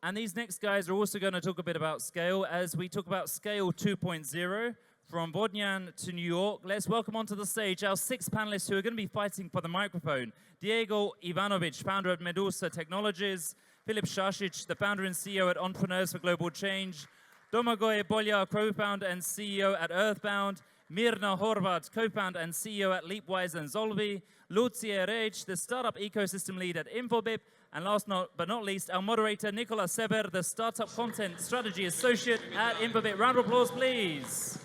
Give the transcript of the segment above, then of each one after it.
And these next guys are also going to talk a bit about scale as we talk about scale 2.0 from Vodnjan to New York. Let's welcome onto the stage our 6 panelists who are going to be fighting for the microphone. Diego Ivanovic, founder at Medusa Technologies. Filip, the founder and CEO at Entrepreneurs for Global Change. Domagoj, co-founder and CEO at Earthbound. Mirna, co-founder and CEO at Leapwise and Zolvi. Lucia, the startup ecosystem lead at Infobip. And last but not least, our moderator, Nikola, the startup content strategy associate at Infobip. Round of applause, please.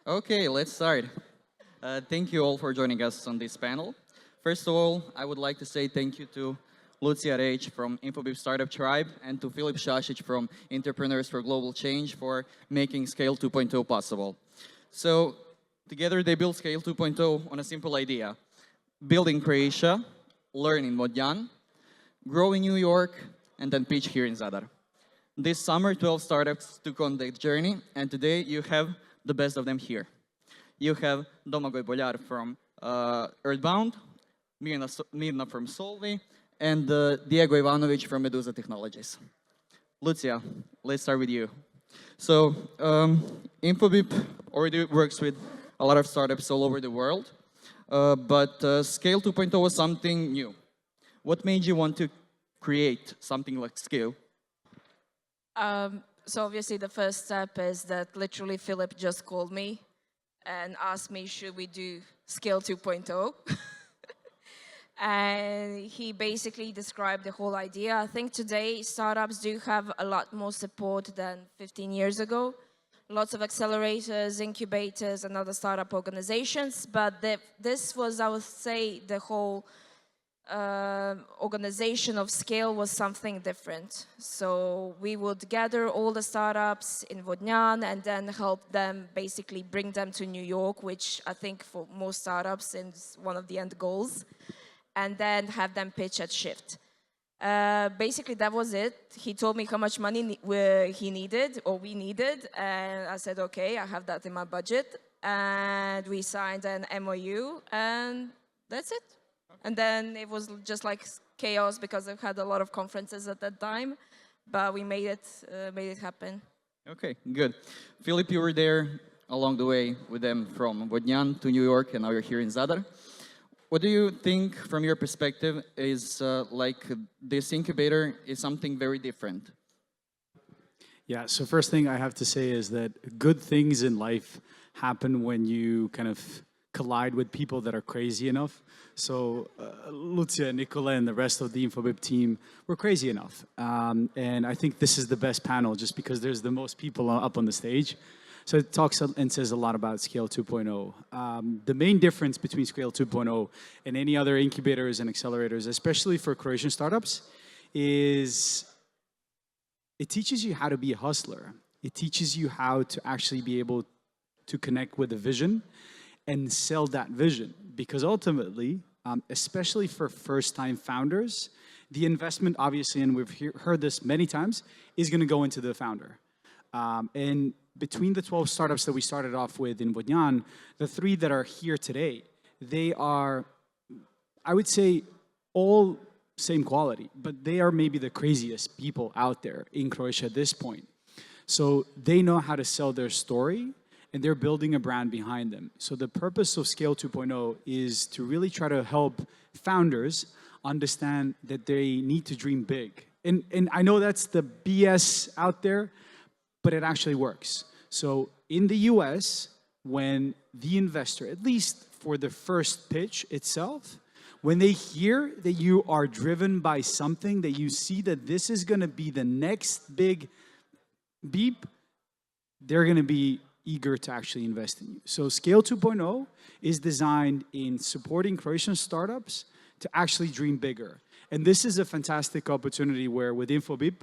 Okay, let's start. Thank you all for joining us on this panel. First of all, I would like to say thank you to Lucija from Infobip Startup Tribe and to Filip from Entrepreneurs for Global Change for making Scale 2.0 possible. So together they built Scale 2.0 on a simple idea: build in Croatia, learn in Vodnjan, grow in New York, and then pitch here in Zadar. This summer, 12 startups took on the journey, and today you have the best of them here. You have Domagoj from Earthbound, Mirna from Solvi, and Diego Ivanovic from Medusa Technologies. Lucia, let's start with you. So, Infobip already works with a lot of startups all over the world, but Scale 2.0 was something new. What made you want to create something like Scale? So obviously the first step is that literally Filip just called me and asked me, should we do Scale 2.0? And he basically described the whole idea. I think today startups do have a lot more support than 15 years ago. Lots of accelerators, incubators, and other startup organizations. But this was, I would say, the whole organization of Scale was something different. So we would gather all the startups in Vodnjan and then help them basically bring them to New York, which I think for most startups is one of the end goals, and then have them pitch at Shift. Basically that was it. He told me how much money he needed or we needed, and I said, okay, I have that in my budget, and we signed an MOU, and that's it. And then it was just like chaos because I had a lot of conferences at that time, but we made it happen. Okay, good. Filip, you were there along the way with them from Vodnjan to New York, and now you're here in Zadar. What do you think, from your perspective, is like this incubator is something very different? Yeah, so first thing I have to say is that good things in life happen when you kind of collide with people that are crazy enough. So Lucia, Nikola, and the rest of the Infobip team were crazy enough. And I think this is the best panel just because there's the most people up on the stage. So it talks and says a lot about Scale 2.0. The main difference between Scale 2.0 and any other incubators and accelerators, especially for Croatian startups, is it teaches you how to be a hustler. It teaches you how to actually be able to connect with a vision and sell that vision. Because ultimately, especially for first-time founders, the investment, obviously, and we've heard this many times, is going to go into the founder. And between the 12 startups that we started off with in Vodnjan, the 3 that are here today, they are, I would say, all same quality, but they are maybe the craziest people out there in Croatia at this point. So they know how to sell their story, and they're building a brand behind them. So the purpose of Scale 2.0 is to really try to help founders understand that they need to dream big. And I know that's the BS out there, but it actually works. So in the US, when the investor, at least for the first pitch itself, when they hear that you are driven by something, that you see that this is going to be the next big beep, they're going to be eager to actually invest in you. So Scale 2.0 is designed in supporting Croatian startups to actually dream bigger. And this is a fantastic opportunity where with Infobip,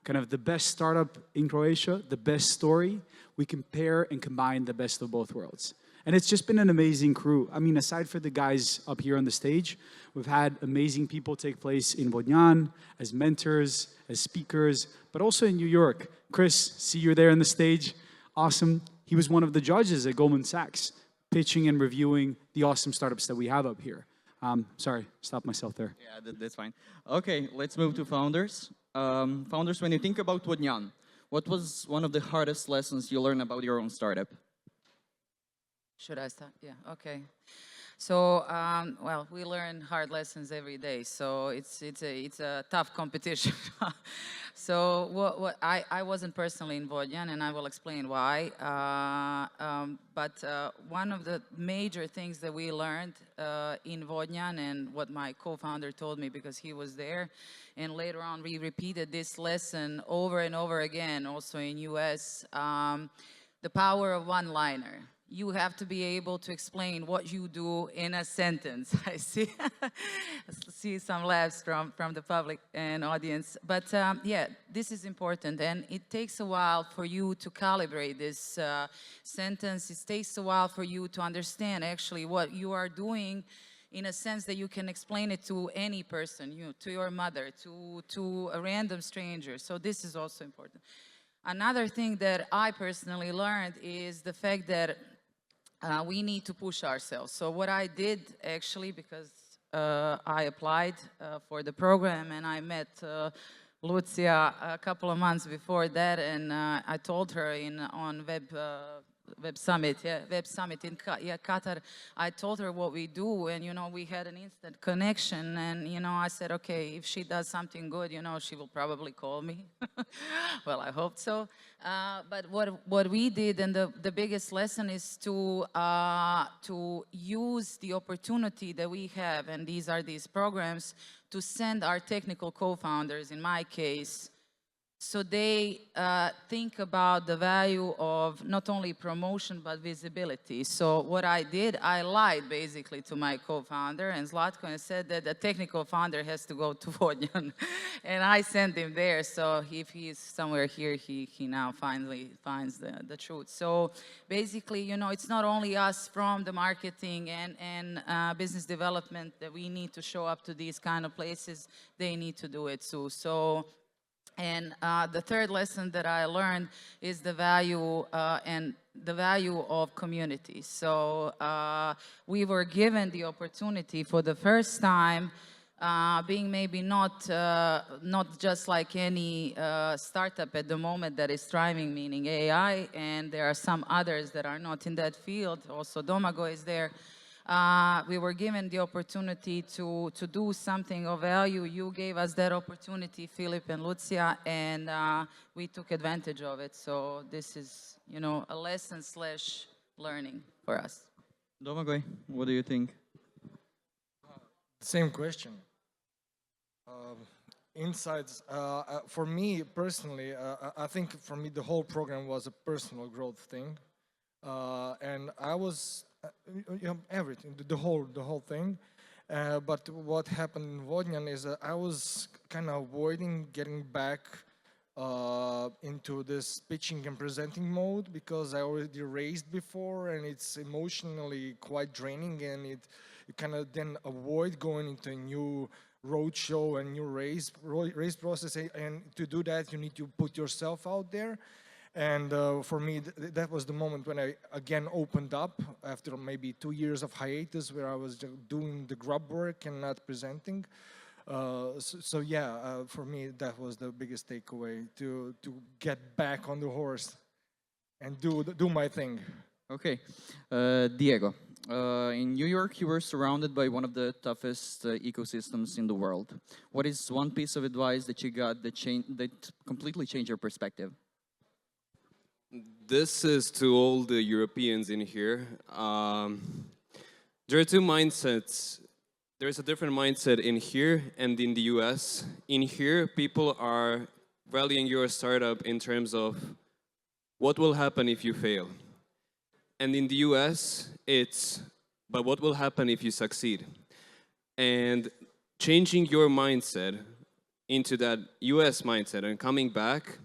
kind of the best startup in Croatia, the best story, we can pair and combine the best of both worlds. And it's just been an amazing crew. I mean, aside for the guys up here on the stage, we've had amazing people take place in Vodnjan as mentors, as speakers, but also in New York. Chris, see you there on the stage. Awesome. He was one of the judges at Goldman Sachs, pitching and reviewing the awesome startups that we have up here. Sorry, stop myself there. Yeah, that's fine. Okay, let's move to founders. Founders, when you think about Vodnjan, what was one of the hardest lessons you learned about your own startup? Should I start? Yeah, okay. So, well, we learn hard lessons every day, so it's a tough competition. So, I wasn't personally in Vodnjan, and I will explain why. But one of the major things that we learned in Vodnjan, and what my co-founder told me because he was there, and later on we repeated this lesson over and over again, also in US, the power of one-liner. You have to be able to explain what you do in a sentence. I see some laughs from the public and audience. But yeah, this is important. And it takes a while for you to calibrate this sentence. It takes a while for you to understand actually what you are doing in a sense that you can explain it to any person, to your mother, to a random stranger. So this is also important. Another thing that I personally learned is the fact that we need to push ourselves. So what I did actually, because I applied for the program and I met Lucia a couple of months before that, and I told her on Web Summit in Qatar, I told her what we do, and we had an instant connection, and I said, okay, if she does something good, she will probably call me. Well, I hope so. But what we did, and the biggest lesson is to use the opportunity that we have, and these programs, to send our technical co-founders, in my case, so they think about the value of not only promotion but visibility. So what I did, I lied basically to my co-founder and Zlatko, and said that the technical founder has to go to Vodnjan. And I sent him there, so if he's somewhere here, he now finally finds the truth. So basically, it's not only us from the marketing and business development that we need to show up to these kind of places, they need to do it too. So. And the third lesson that I learned is the value of community. So we were given the opportunity for the first time, being maybe not just like any startup at the moment that is thriving, meaning AI, and there are some others that are not in that field. Also, Domagoj is there. We were given the opportunity to do something of value. You gave us that opportunity, Filip and Lucia, and we took advantage of it. So this is, a lesson/learning for us. Domagoj, what do you think? Same question. Insights, for me personally, I think for me the whole program was a personal growth thing. And I was everything, the whole thing. But what happened in Vodnjan is I was kind of avoiding getting back into this pitching and presenting mode because I already raised before, and it's emotionally quite draining, and you kind of then avoid going into a new roadshow and new race process. And to do that, you need to put yourself out there. And for me, that was the moment when I again opened up after maybe 2 years of hiatus where I was doing the grub work and not presenting. So yeah, for me, that was the biggest takeaway, to get back on the horse and do my thing. Okay, Diego, in New York you were surrounded by one of the toughest ecosystems in the world. What is one piece of advice that you got that completely changed your perspective? This is to all the Europeans in here. There are two mindsets. There's a different mindset in here and in the US. In here, people are valuing your startup in terms of what will happen if you fail. And in the US, it's, but what will happen if you succeed? And changing your mindset into that US mindset and coming back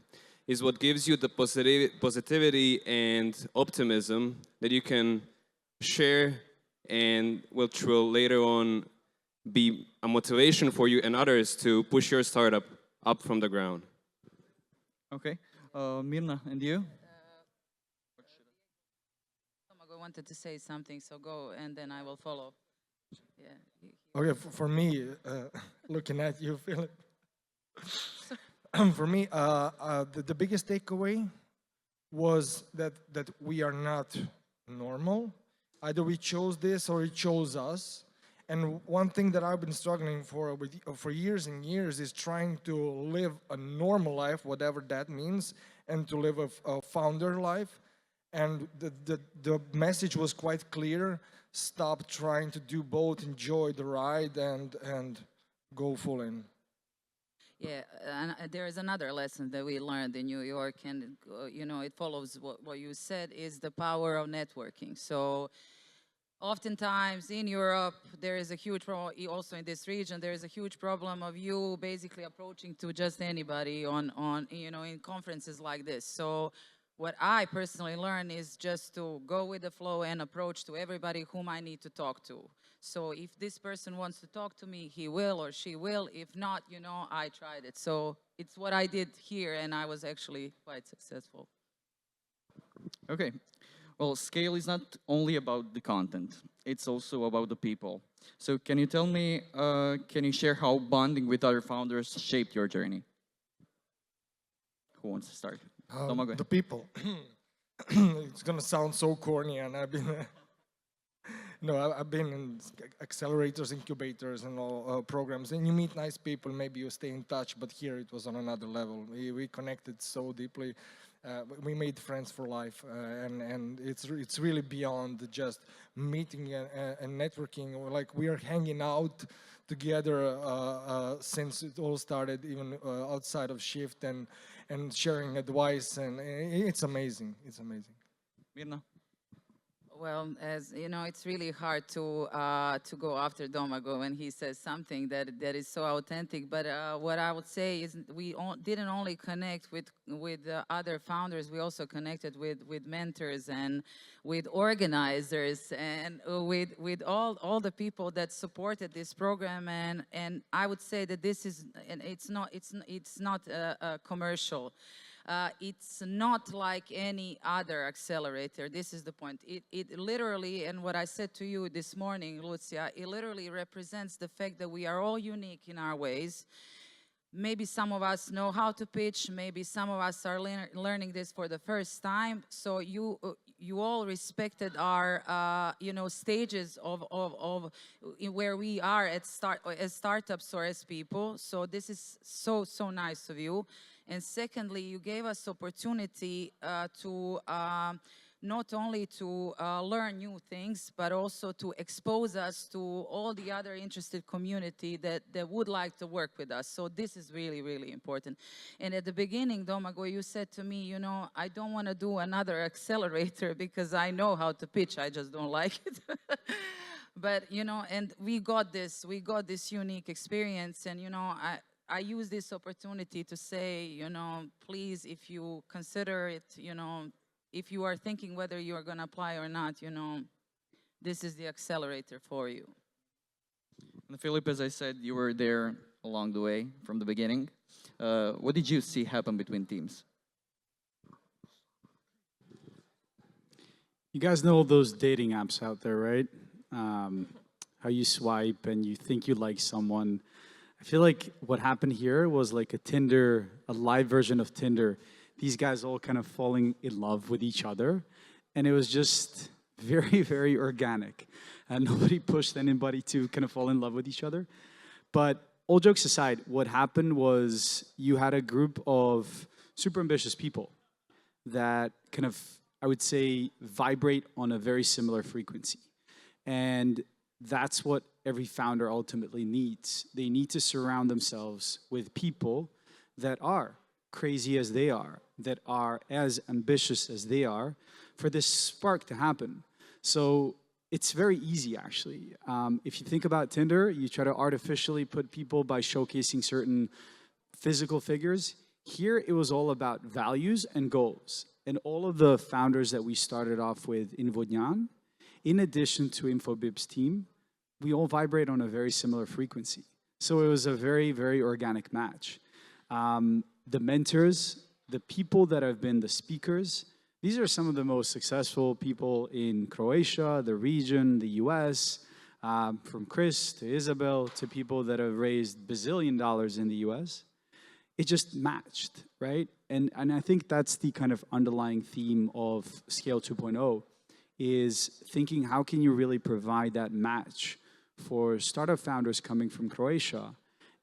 is what gives you the positivity and optimism that you can share and will later on be a motivation for you and others to push your startup up from the ground. Okay. Mirna, and you? Domagoj wanted to say something, so go, and then I will follow. Yeah. Okay, for me, looking at you, Filip. For me, the biggest takeaway was that we are not normal. Either we chose this or it chose us. And one thing that I've been struggling for years and years is trying to live a normal life, whatever that means, and to live a founder life. And the message was quite clear. Stop trying to do both, enjoy the ride and go full in. Yeah, and there is another lesson that we learned in New York, and you know, it follows what you said, is the power of networking. So oftentimes in Europe, there is a huge problem, also in this region, there is a huge problem of you basically approaching to just anybody on you know, in conferences like this. So what I personally learned is just to go with the flow and approach to everybody whom I need to talk to. So if this person wants to talk to me, he will or she will. If not, you know, I tried it. So it's what I did here, and I was actually quite successful. Okay. Well, scale is not only about the content, it's also about the people. So can you tell me, can you share how bonding with other founders shaped your journey? Who wants to start? Domagoj. The people. It's gonna sound so corny, and I've been, I've been in accelerators, incubators, and all programs. And you meet nice people, maybe you stay in touch. But here it was on another level. We connected so deeply. We made friends for life, and it's really beyond just meeting and networking. Like, we are hanging out together since it all started, even outside of Shift, and sharing advice, and it's amazing. It's amazing. Mirna? Well, as you know, it's really hard to go after Domagoj when he says something that is so authentic. But what I would say is we didn't only connect with other founders, we also connected with mentors and with organizers and with all the people that supported this program. And I would say that this is, and it's not a commercial. It's not like any other accelerator. This is the point. It literally, and what I said to you this morning, Lucia, it literally represents the fact that we are all unique in our ways. Maybe some of us know how to pitch. Maybe some of us are learning this for the first time. So you all respected our stages of where we are as startups or as people. So this is so nice of you. And secondly, you gave us opportunity to not only to learn new things, but also to expose us to all the other interested community that would like to work with us. So this is really, really important. And at the beginning, Domagoj, you said to me, you know, I don't want to do another accelerator because I know how to pitch, I just don't like it. But, you know, and we got this unique experience, and, you know, I use this opportunity to say, you know, please, if you consider it, you know, if you are thinking whether you are going to apply or not, you know, this is the accelerator for you. And Filip, as I said, you were there along the way from the beginning. What did you see happen between teams? You guys know those dating apps out there, right? How you swipe and you think you like someone. I feel like what happened here was like a live version of Tinder. These guys all kind of falling in love with each other. And it was just very, very organic. And nobody pushed anybody to kind of fall in love with each other. But all jokes aside, what happened was you had a group of super ambitious people that kind of, I would say, vibrate on a very similar frequency. And that's what every founder ultimately needs. They need to surround themselves with people that are crazy as they are, that are as ambitious as they are, for this spark to happen. So it's very easy, actually. If you think about Tinder, you try to artificially put people by showcasing certain physical figures. Here, it was all about values and goals. And all of the founders that we started off with in Vodnjan, in addition to InfoBib's team, we all vibrate on a very similar frequency. So it was a very, very organic match. The mentors, the people that have been the speakers, these are some of the most successful people in Croatia, the region, the US, from Chris to Isabel to people that have raised bazillion dollars in the US. It just matched, right? And I think that's the kind of underlying theme of Scale 2.0 is thinking how can you really provide that match for startup founders coming from Croatia,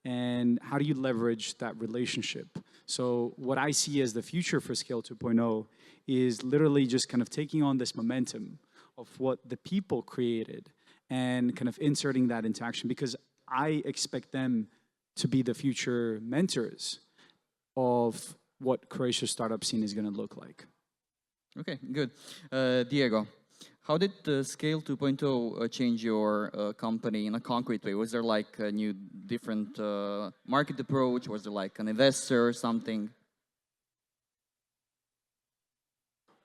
and how do you leverage that relationship? So what I see as the future for Scale 2.0 is literally just kind of taking on this momentum of what the people created and kind of inserting that into action, because I expect them to be the future mentors of what Croatia's startup scene is going to look like. Okay, good. Diego, how did Scale 2.0 change your company in a concrete way? Was there like a new, different market approach? Was there like an investor or something?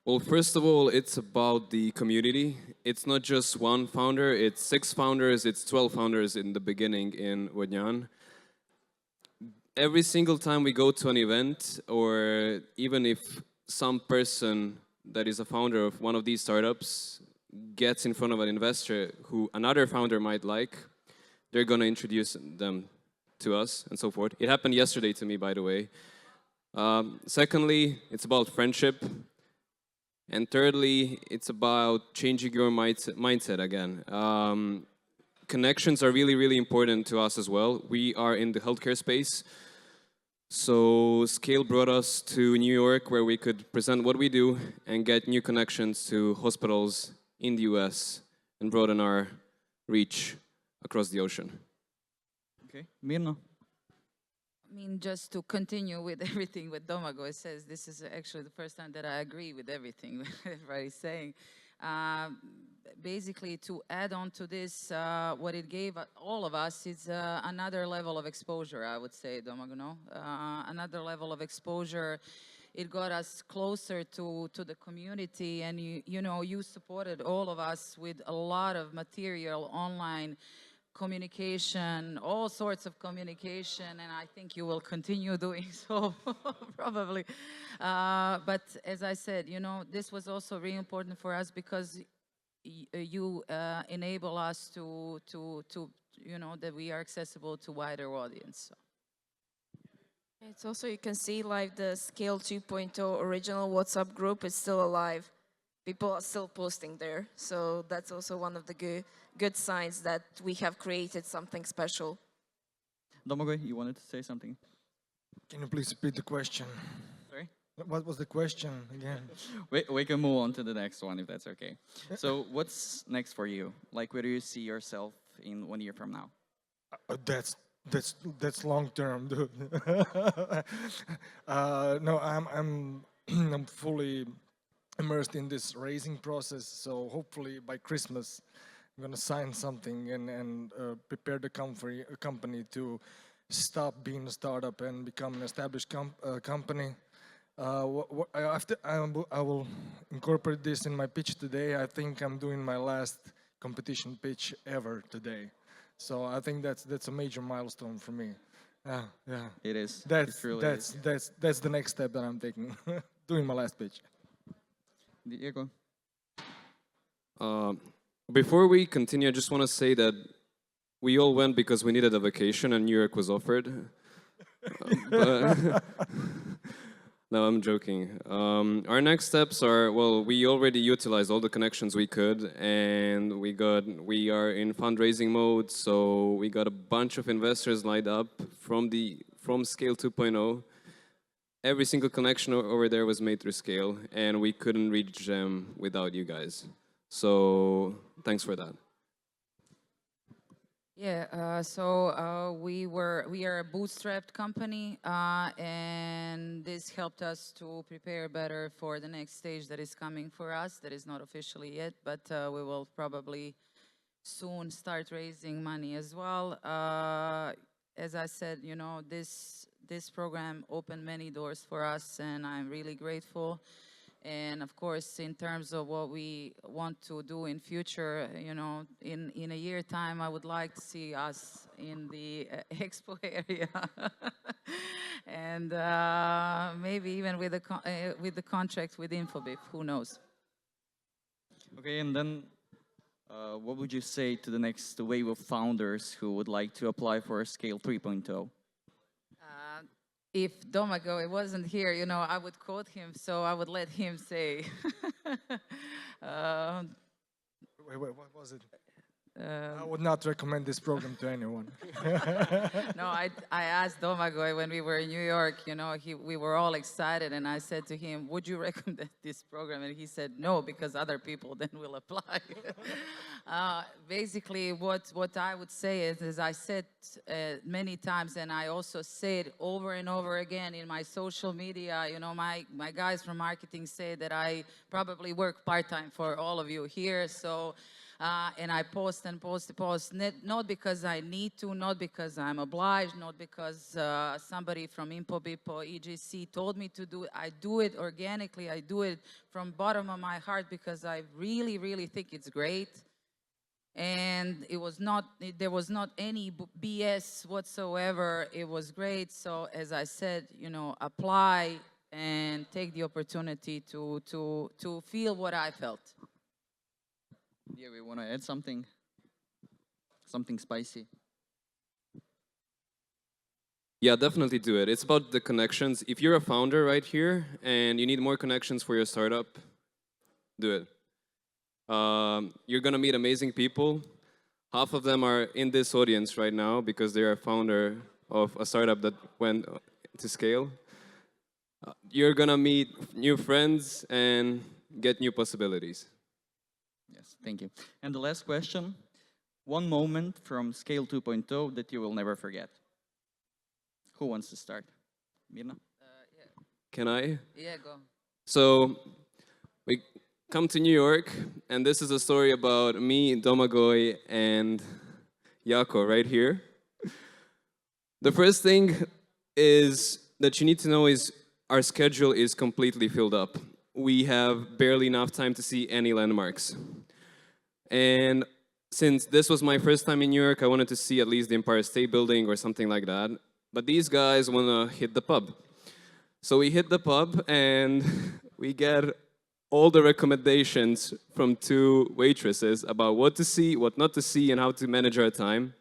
Well, first of all, it's about the community. It's not just one founder, it's 6 founders, it's 12 founders in the beginning in Vodnjan. Every single time we go to an event, or even if some person that is a founder of one of these startups gets in front of an investor who another founder might like, they're going to introduce them to us and so forth. It happened yesterday to me, by the way. Secondly, it's about friendship. And thirdly, it's about changing your mindset again. Connections are really, really important to us as well. We are in the healthcare space. So Scale brought us to New York, where we could present what we do and get new connections to hospitals in the US and broaden our reach across the ocean. Okay, Mirna. I mean, just to continue with everything what Domagoj says, this is actually the first time that I agree with everything everybody's saying. Basically, to add on to this, what it gave all of us is another level of exposure, I would say, Domagoj, no? Another level of exposure. It got us closer to the community, and you know, you supported all of us with a lot of material online communication, all sorts of communication, and I think you will continue doing so, probably. But as I said, you know, this was also really important for us because you enable us to, you know, that we are accessible to wider audience. So. It's also, you can see like the Scale 2.0 original WhatsApp group is still alive. People are still posting there. So that's also one of the good signs that we have created something special. Domagoj, you wanted to say something? Can you please repeat the question? Sorry? What was the question again? We can move on to the next one if that's okay. So what's next for you? Like, where do you see yourself in 1 year from now? That's long term, dude. No, I'm fully immersed in this raising process. So hopefully by Christmas, I'm gonna sign something and prepare the company to stop being a startup and become an established company. After I will incorporate this in my pitch today. I think I'm doing my last competition pitch ever today. So I think that's a major milestone for me. Yeah. It is. That's It that's the next step that I'm taking. Doing my last pitch. Diego. Before we continue, I just want to say that we all went because we needed a vacation and New York was offered. No, I'm joking. Our next steps are, well, we already utilized all the connections we could, and we are in fundraising mode, so we got a bunch of investors lined up from Scale 2.0. Every single connection over there was made through Scale, and we couldn't reach them without you guys. So thanks for that. Yeah, so we are a bootstrapped company, and this helped us to prepare better for the next stage that is coming for us. That is not officially yet, but we will probably soon start raising money as well. As I said, you know, this program opened many doors for us, and I'm really grateful. And of course, in terms of what we want to do in future, you know, in a year time, I would like to see us in the expo area. And maybe even with the contract with Infobip, who knows? Okay, and then what would you say to the next wave of founders who would like to apply for Scale 3.0? If Domagoj wasn't here, you know, I would quote him, so I would let him say. Wait, what was it? I would not recommend this program to anyone. No, I asked Domagoj when we were in New York, you know, we were all excited, and I said to him, would you recommend this program? And he said, no, because other people then will apply. Basically, what I would say is, as I said many times, and I also said over and over again in my social media, you know, my guys from marketing say that I probably work part-time for all of you here, so and I post and post and post, not because I need to, not because I'm obliged, not because somebody from Infobip or EGC told me to do it. I do it organically. I do it from bottom of my heart because I really, really think it's great. And there was not any BS whatsoever. It was great. So as I said, you know, apply and take the opportunity to feel what I felt. Yeah, we want to add something spicy. Yeah, definitely do it. It's about the connections. If you're a founder right here and you need more connections for your startup, do it. You're going to meet amazing people. Half of them are in this audience right now because they're a founder of a startup that went to scale. You're going to meet new friends and get new possibilities. Yes, thank you. And the last question, one moment from Scale 2.0 that you will never forget. Who wants to start? Mirna? Yeah. Can I? Yeah, go. So we come to New York, and this is a story about me, Domagoj, and Jako right here. The first thing is that you need to know is our schedule is completely filled up. We have barely enough time to see any landmarks. And since this was my first time in New York, I wanted to see at least the Empire State Building or something like that. But these guys want to hit the pub. So we hit the pub and we get all the recommendations from two waitresses about what to see, what not to see, and how to manage our time.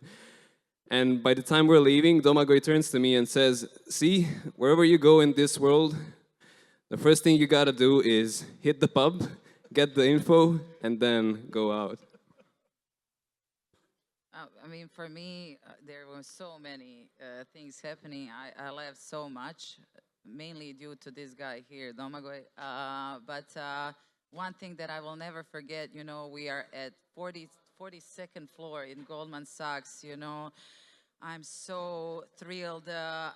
And by the time we're leaving, Domagoj turns to me and says, see, wherever you go in this world, the first thing you gotta do is hit the pub, get the info, and then go out. I mean, for me, there were so many things happening. I laughed so much, mainly due to this guy here, Domagoj. But one thing that I will never forget, you know, we are at 42nd floor in Goldman Sachs, you know. I'm so thrilled,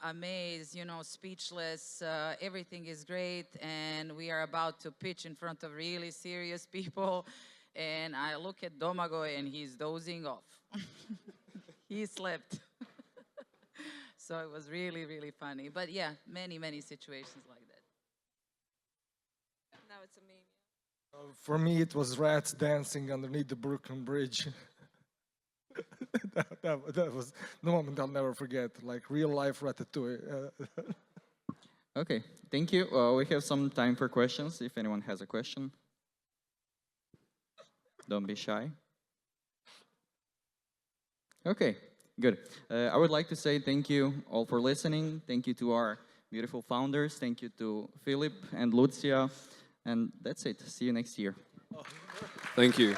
amazed, you know, speechless. Everything is great, and we are about to pitch in front of really serious people. And I look at Domagoj, and he's dozing off. He slept. So it was really, really funny. But yeah, many, many situations like that. Now it's a meme. For me, it was rats dancing underneath the Brooklyn Bridge. that was the moment I'll never forget, like real life ratatouille. Okay, thank you. We have some time for questions, if anyone has a question. Don't be shy. Okay, good. I would like to say thank you all for listening. Thank you to our beautiful founders. Thank you to Filip and Lucia. And that's it. See you next year. Thank you.